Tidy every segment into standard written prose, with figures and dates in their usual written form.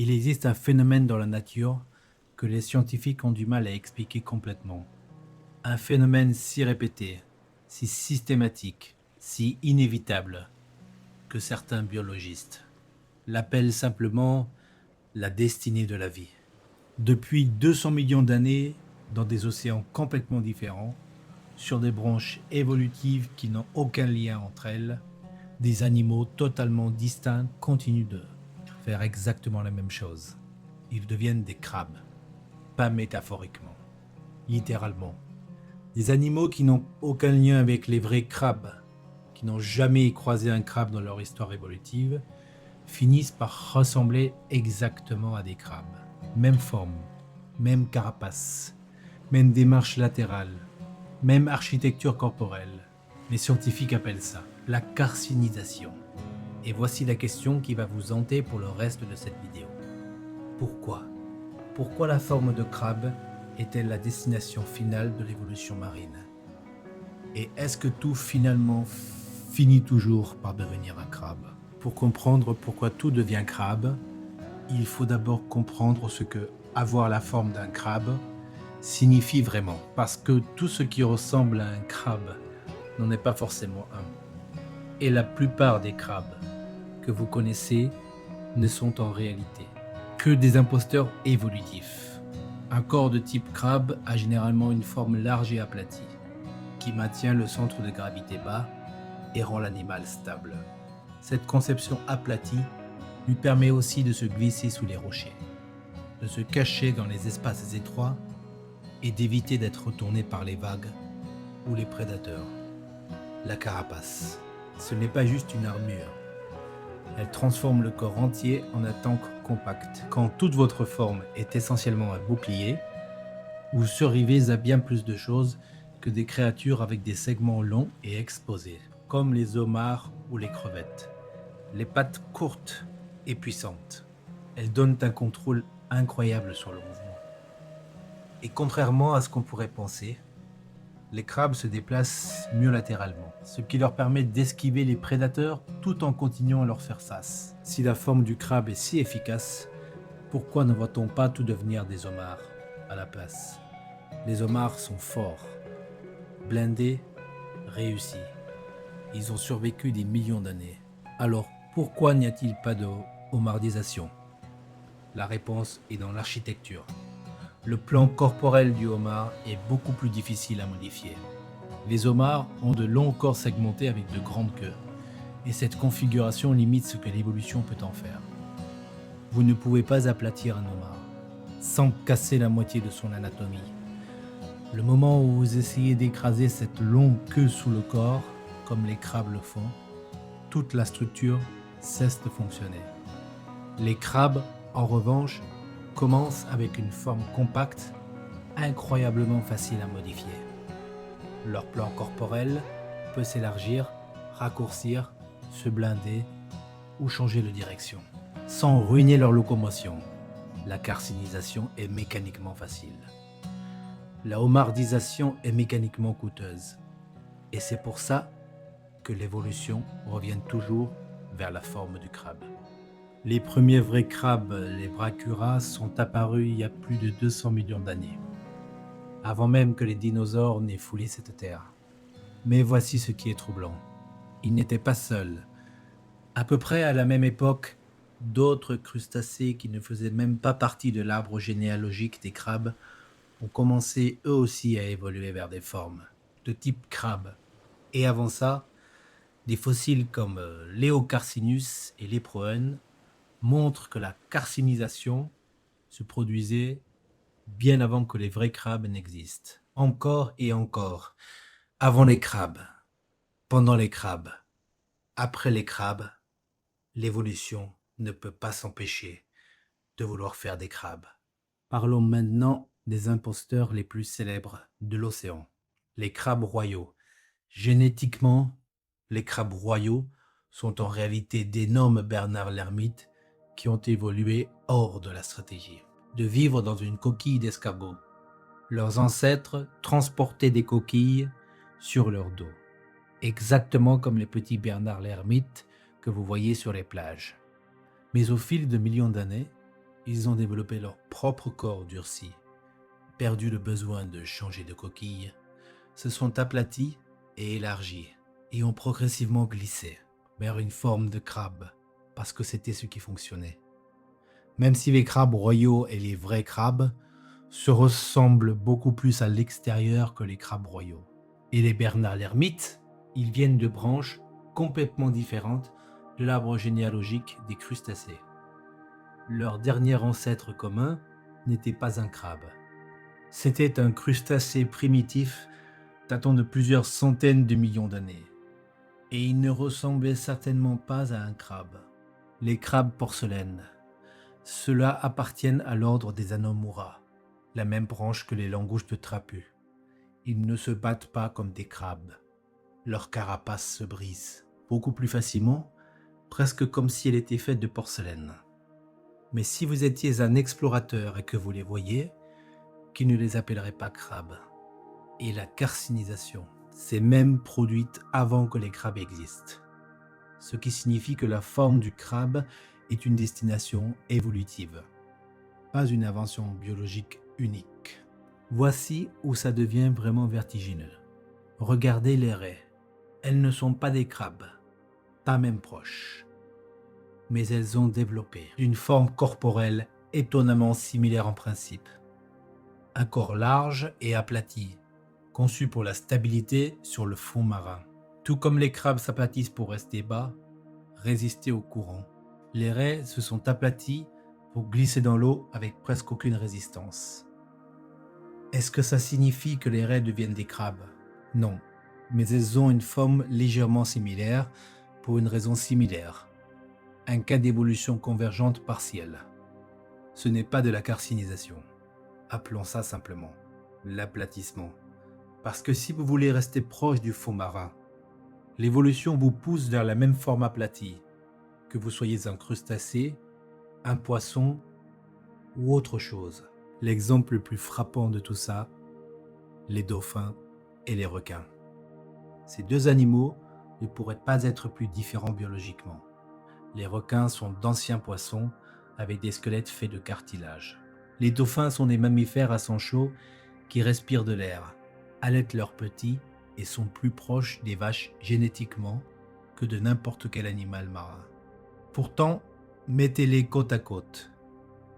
Il existe un phénomène dans la nature que les scientifiques ont du mal à expliquer complètement. Un phénomène si répété, si systématique, si inévitable, que certains biologistes l'appellent simplement la destinée de la vie. Depuis 200 millions d'années, dans des océans complètement différents, sur des branches évolutives qui n'ont aucun lien entre elles, des animaux totalement distincts continuent de faire exactement la même chose. Ils deviennent des crabes, pas métaphoriquement, littéralement. Des animaux qui n'ont aucun lien avec les vrais crabes, qui n'ont jamais croisé un crabe dans leur histoire évolutive, finissent par ressembler exactement à des crabes. Même forme, même carapace, même démarche latérale, même architecture corporelle. Les scientifiques appellent ça la carcinisation. Et voici la question qui va vous hanter pour le reste de cette vidéo. Pourquoi ? Pourquoi la forme de crabe est-elle la destination finale de l'évolution marine ? Et est-ce que tout finalement finit toujours par devenir un crabe ? Pour comprendre pourquoi tout devient crabe, il faut d'abord comprendre ce que avoir la forme d'un crabe signifie vraiment. Parce que tout ce qui ressemble à un crabe n'en est pas forcément un. Et la plupart des crabes que vous connaissez ne sont en réalité que des imposteurs évolutifs. Un corps de type crabe a généralement une forme large et aplatie, qui maintient le centre de gravité bas et rend l'animal stable. Cette conception aplatie lui permet aussi de se glisser sous les rochers, de se cacher dans les espaces étroits et d'éviter d'être retourné par les vagues ou les prédateurs. La carapace, ce n'est pas juste une armure. Elle transforme le corps entier en un tank compact. Quand toute votre forme est essentiellement un bouclier, vous survivez à bien plus de choses que des créatures avec des segments longs et exposés, comme les homards ou les crevettes. Les pattes courtes et puissantes, elles donnent un contrôle incroyable sur le mouvement. Et contrairement à ce qu'on pourrait penser, les crabes se déplacent mieux latéralement, ce qui leur permet d'esquiver les prédateurs tout en continuant à leur faire face. Si la forme du crabe est si efficace, pourquoi ne va-t-on pas tout devenir des homards à la place ? Les homards sont forts, blindés, réussis. Ils ont survécu des millions d'années. Alors pourquoi n'y a-t-il pas de homardisation ? La réponse est dans l'architecture. Le plan corporel du homard est beaucoup plus difficile à modifier. Les homards ont de longs corps segmentés avec de grandes queues, et cette configuration limite ce que l'évolution peut en faire. Vous ne pouvez pas aplatir un homard sans casser la moitié de son anatomie. Le moment où vous essayez d'écraser cette longue queue sous le corps, comme les crabes le font, toute la structure cesse de fonctionner. Les crabes, en revanche, commencent avec une forme compacte, incroyablement facile à modifier. Leur plan corporel peut s'élargir, raccourcir, se blinder ou changer de direction, sans ruiner leur locomotion. La carcinisation est mécaniquement facile. La homardisation est mécaniquement coûteuse. Et c'est pour ça que l'évolution revient toujours vers la forme du crabe. Les premiers vrais crabes, les brachyuras, sont apparus il y a plus de 200 millions d'années, avant même que les dinosaures n'aient foulé cette terre. Mais voici ce qui est troublant. Ils n'étaient pas seuls. À peu près à la même époque, d'autres crustacés qui ne faisaient même pas partie de l'arbre généalogique des crabes ont commencé eux aussi à évoluer vers des formes de type crabe. Et avant ça, des fossiles comme Leocarcinus et Leproen montrent que la carcinisation se produisait bien avant que les vrais crabes n'existent. Encore et encore, avant les crabes, pendant les crabes, après les crabes, l'évolution ne peut pas s'empêcher de vouloir faire des crabes. Parlons maintenant des imposteurs les plus célèbres de l'océan, les crabes royaux. Génétiquement, les crabes royaux sont en réalité d'énormes Bernard l'ermite qui ont évolué hors de la stratégie, de vivre dans une coquille d'escargot. Leurs ancêtres transportaient des coquilles sur leur dos, exactement comme les petits Bernard l'ermite que vous voyez sur les plages. Mais au fil de millions d'années, Ils ont développé leur propre corps durci, perdu le besoin de changer de coquille, se sont aplatis et élargis, et ont progressivement glissé vers une forme de crabe, parce que c'était ce qui fonctionnait. Même si les crabes royaux et les vrais crabes se ressemblent beaucoup plus à l'extérieur que les crabes royaux. Et les bernard l'ermite, ils viennent de branches complètement différentes de l'arbre généalogique des crustacés. Leur dernier ancêtre commun n'était pas un crabe. C'était un crustacé primitif datant de plusieurs centaines de millions d'années. Et il ne ressemblait certainement pas à un crabe. Les crabes porcelaines. Ceux-là appartiennent à l'ordre des Anomura, la même branche que les langoustes trapues. Ils ne se battent pas comme des crabes. Leur carapace se brise beaucoup plus facilement, presque comme si elle était faite de porcelaine. Mais si vous étiez un explorateur et que vous les voyiez, qui ne les appellerait pas crabes. Et la carcinisation s'est même produite avant que les crabes existent. Ce qui signifie que la forme du crabe est une destination évolutive, pas une invention biologique unique. Voici où ça devient vraiment vertigineux. Regardez les raies. Elles ne sont pas des crabes, pas même proches. Mais elles ont développé une forme corporelle étonnamment similaire en principe. Un corps large et aplati, conçu pour la stabilité sur le fond marin. Tout comme les crabes s'aplatissent pour rester bas, résister au courant. Les raies se sont aplaties pour glisser dans l'eau avec presque aucune résistance. Est-ce que ça signifie que les raies deviennent des crabes? Non, mais elles ont une forme légèrement similaire pour une raison similaire. Un cas d'évolution convergente partielle. Ce n'est pas de la carcinisation. Appelons ça simplement l'aplatissement. Parce que si vous voulez rester proche du fond marin, l'évolution vous pousse vers la même forme aplatie, que vous soyez un crustacé, un poisson ou autre chose. L'exemple le plus frappant de tout ça, les dauphins et les requins. Ces deux animaux ne pourraient pas être plus différents biologiquement. Les requins sont d'anciens poissons avec des squelettes faits de cartilage. Les dauphins sont des mammifères à sang chaud qui respirent de l'air, allaitent leurs petits et sont plus proches des vaches génétiquement que de n'importe quel animal marin. Pourtant, mettez-les côte à côte.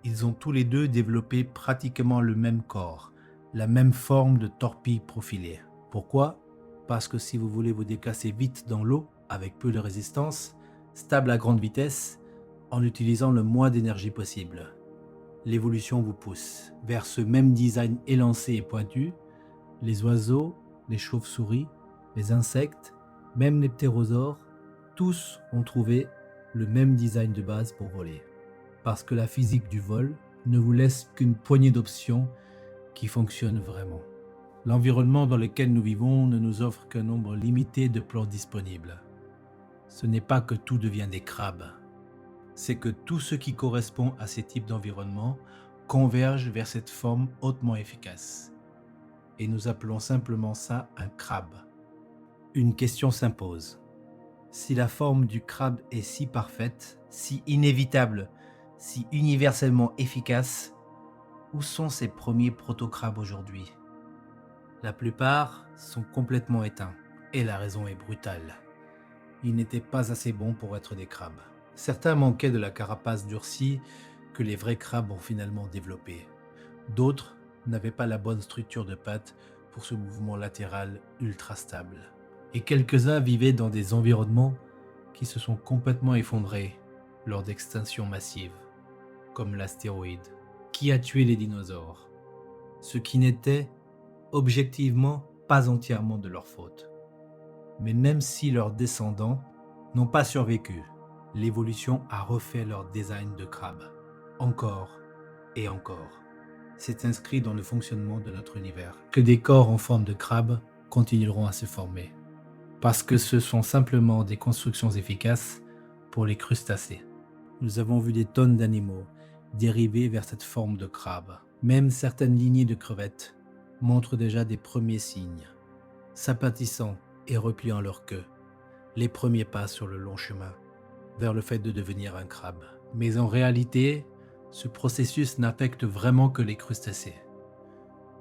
Ils ont tous les deux développé pratiquement le même corps, la même forme de torpille profilée. Pourquoi? Parce que si vous voulez vous déplacer vite dans l'eau, avec peu de résistance, stable à grande vitesse, en utilisant le moins d'énergie possible, l'évolution vous pousse vers ce même design élancé et pointu. Les oiseaux, les chauves-souris, les insectes, même les ptérosaures, tous ont trouvé le même design de base pour voler. Parce que la physique du vol ne vous laisse qu'une poignée d'options qui fonctionnent vraiment. L'environnement dans lequel nous vivons ne nous offre qu'un nombre limité de plans disponibles. Ce n'est pas que tout devient des crabes, c'est que tout ce qui correspond à ces types d'environnement converge vers cette forme hautement efficace. Et nous appelons simplement ça un crabe. Une question s'impose. Si la forme du crabe est si parfaite, si inévitable, si universellement efficace, où sont ces premiers proto-crabes aujourd'hui? La plupart sont complètement éteints, et la raison est brutale. Ils n'étaient pas assez bons pour être des crabes. Certains manquaient de la carapace durcie que les vrais crabes ont finalement développée. D'autres n'avaient pas la bonne structure de pattes pour ce mouvement latéral ultra stable. Et quelques-uns vivaient dans des environnements qui se sont complètement effondrés lors d'extinctions massives, comme l'astéroïde, qui a tué les dinosaures, ce qui n'était objectivement pas entièrement de leur faute. Mais même si leurs descendants n'ont pas survécu, l'évolution a refait leur design de crabe, encore et encore. C'est inscrit dans le fonctionnement de notre univers que des corps en forme de crabe continueront à se former, parce que ce sont simplement des constructions efficaces pour les crustacés. Nous avons vu des tonnes d'animaux dériver vers cette forme de crabe. Même certaines lignées de crevettes montrent déjà des premiers signes, s'aplatissant et repliant leur queue, les premiers pas sur le long chemin vers le fait de devenir un crabe. Mais en réalité, Ce processus n'affecte vraiment que les crustacés.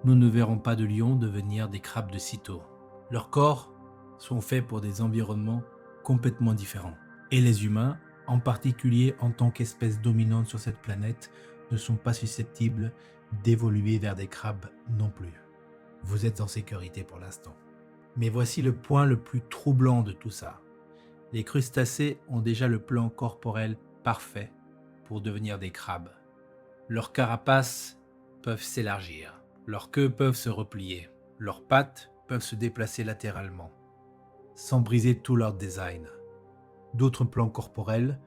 Nous ne verrons pas de lions devenir des crabes de sitôt. Leurs corps sont faits pour des environnements complètement différents. Et les humains, en particulier en tant qu'espèce dominante sur cette planète, ne sont pas susceptibles d'évoluer vers des crabes non plus. Vous êtes en sécurité pour l'instant. Mais voici le point le plus troublant de tout ça. Les crustacés ont déjà le plan corporel parfait pour devenir des crabes. Leurs carapaces peuvent s'élargir, leurs queues peuvent se replier, leurs pattes peuvent se déplacer latéralement, sans briser tout leur design. D'autres plans corporels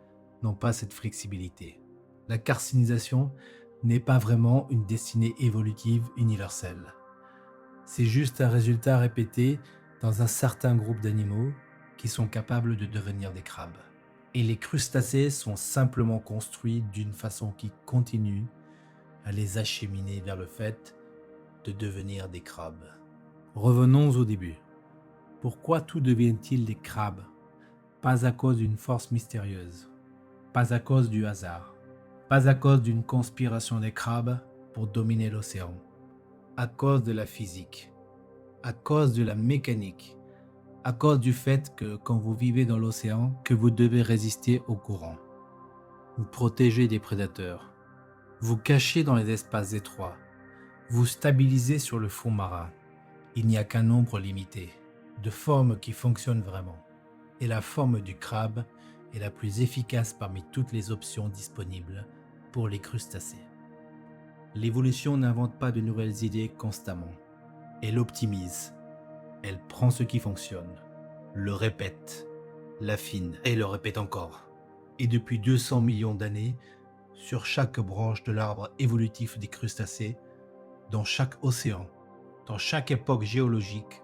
n'ont pas cette flexibilité. La carcinisation n'est pas vraiment une destinée évolutive universelle. C'est juste un résultat répété dans un certain groupe d'animaux qui sont capables de devenir des crabes. Et les crustacés sont simplement construits d'une façon qui continue à les acheminer vers le fait de devenir des crabes. Revenons au début. Pourquoi tout devient-il des crabes? Pas à cause d'une force mystérieuse, pas à cause du hasard, pas à cause d'une conspiration des crabes pour dominer l'océan, à cause de la physique, à cause de la mécanique, à cause du fait que quand vous vivez dans l'océan, que vous devez résister au courant, vous protéger des prédateurs, vous cacher dans les espaces étroits, vous stabiliser sur le fond marin. Il n'y a qu'un nombre limité de formes qui fonctionnent vraiment. Et la forme du crabe est la plus efficace parmi toutes les options disponibles pour les crustacés. L'évolution n'invente pas de nouvelles idées constamment. Elle optimise. Elle prend ce qui fonctionne, le répète, l'affine et le répète encore. Et depuis 200 millions d'années, sur chaque branche de l'arbre évolutif des crustacés, dans chaque océan, dans chaque époque géologique,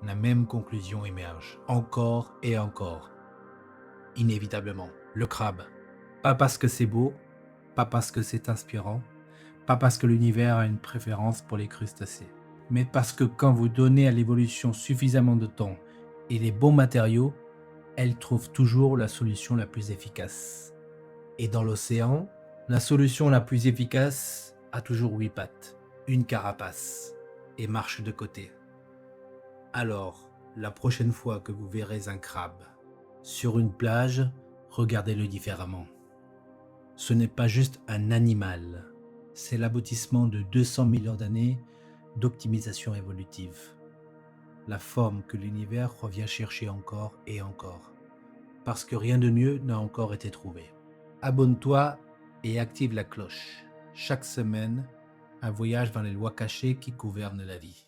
la même conclusion émerge, encore et encore. Inévitablement, le crabe. Pas parce que c'est beau, pas parce que c'est inspirant, pas parce que l'univers a une préférence pour les crustacés, mais parce que quand vous donnez à l'évolution suffisamment de temps et les bons matériaux, elle trouve toujours la solution la plus efficace. Et dans l'océan, la solution la plus efficace a toujours 8 pattes, une carapace et marche de côté. Alors, la prochaine fois que vous verrez un crabe sur une plage, regardez-le différemment. Ce n'est pas juste un animal, c'est l'aboutissement de 200 millions d'années d'optimisation évolutive. La forme que l'univers revient chercher encore et encore, parce que rien de mieux n'a encore été trouvé. Abonne-toi et active la cloche. Chaque semaine, un voyage dans les lois cachées qui gouvernent la vie.